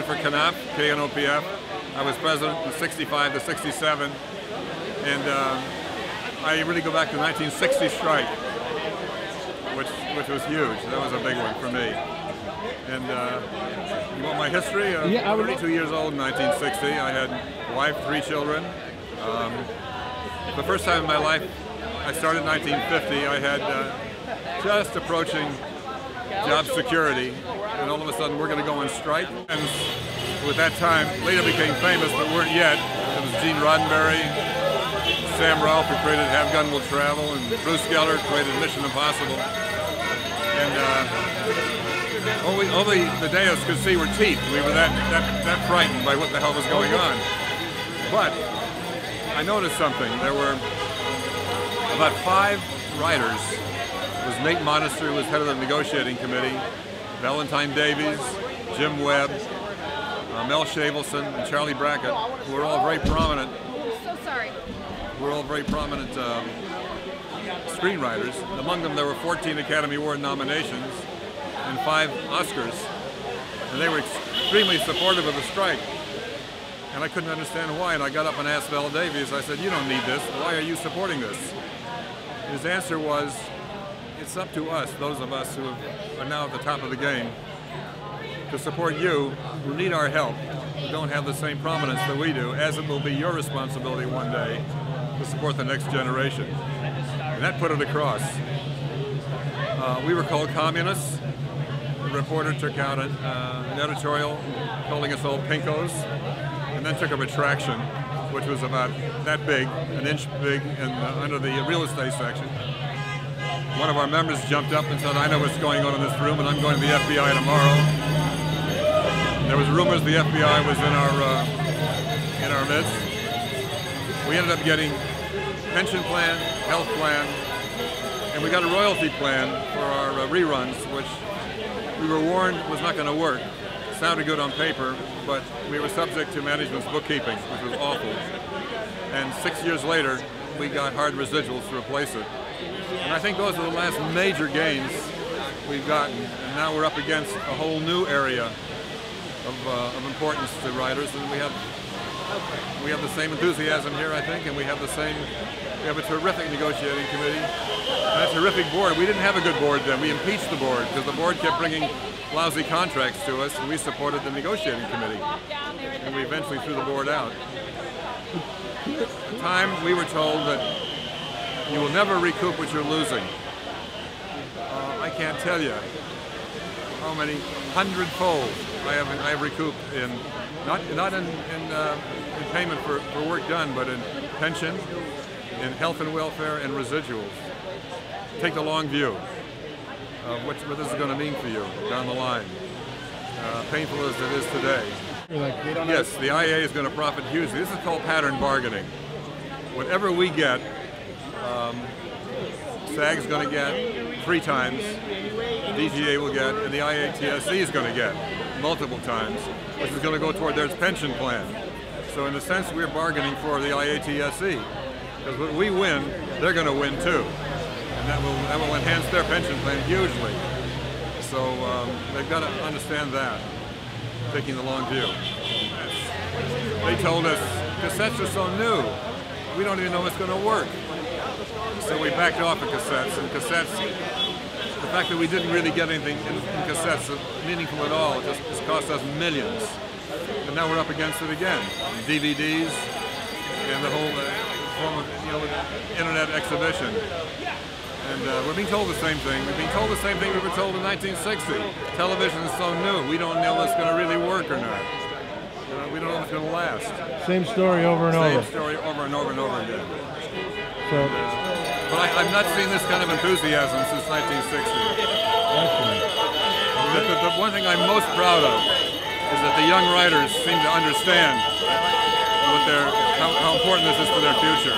president for Knopf, KNOPF. I was president from 65 to 67, and I really go back to the 1960 strike, which was huge. That was a big one for me. And you want my history? Yeah, I was 32 years old in 1960. I had a wife, 3 children. The first time in my life, I started in 1950. I had just approaching job security, and all of a sudden we're going to go on strike. And with that time, later became famous, but weren't yet. It was Gene Roddenberry, Sam Ralph, who created Have Gun Will Travel, and Bruce Geller created Mission Impossible. And only the deists could see were teeth. We were that frightened by what the hell was going on. But I noticed something. There were about 5 writers. It was Nate Monster, who was head of the negotiating committee, Valentine Davies, Jim Webb, Mel Shavelson, and Charlie Brackett, who were all very prominent. Screenwriters. Among them, there were 14 Academy Award nominations and 5 Oscars, and they were extremely supportive of the strike. And I couldn't understand why, and I got up and asked Val Davies, I said, "You don't need this. Why are you supporting this?" His answer was, "It's up to us, those of us who are now at the top of the game, to support you, who need our help, who don't have the same prominence that we do, as it will be your responsibility one day to support the next generation." And that put it across. We were called communists. The reporter took out an editorial calling us all pinkos, and then took a retraction, which was about that big, an inch big, and under the real estate section. One of our members jumped up and said, "I know what's going on in this room, and I'm going to the FBI tomorrow." There was rumors the FBI was in our midst. We ended up getting pension plan, health plan, and we got a royalty plan for our reruns, which we were warned was not going to work. It sounded good on paper, but we were subject to management's bookkeeping, which was awful. And 6 years later, we got hard residuals to replace it. And I think those are the last major gains we've gotten. And now we're up against a whole new area of importance to writers, and we have the same enthusiasm here, I think, and we have a terrific negotiating committee and a terrific board. We didn't have a good board then. We impeached the board because the board kept bringing lousy contracts to us, and we supported the negotiating committee, and we eventually threw the board out. At the time, we were told that you will never recoup what you're losing. I can't tell you how many hundredfold I have recouped in not in payment for work done, but in pension, in health and welfare, and residuals. Take the long view of what this is going to mean for you down the line, painful as it is today. Yes, the IA is going to profit hugely. This is called pattern bargaining. Whatever we get, SAG's going to get 3 times, DGA will get, and the IATSE is going to get multiple times, which is going to go toward their pension plan. So in a sense, we're bargaining for the IATSE, because when we win, they're going to win too, and that will enhance their pension plan hugely. So they've got to understand that, taking the long view. They told us, cassettes are so new, we don't even know what's going to work. So we backed off of cassettes, and cassettes, the fact that we didn't really get anything in cassettes meaningful at all, just cost us millions. And now we're up against it again. DVDs and the whole form of internet exhibition. And we're being told the same thing. We've been told the same thing we were told in 1960. Television is so new, we don't know if it's going to really work or not. We don't know if it's going to last. Same story over and over. Same story over and over and over again. So, but I've not seen this kind of enthusiasm since 1960. The one thing I'm most proud of is that the young writers seem to understand how important this is for their future.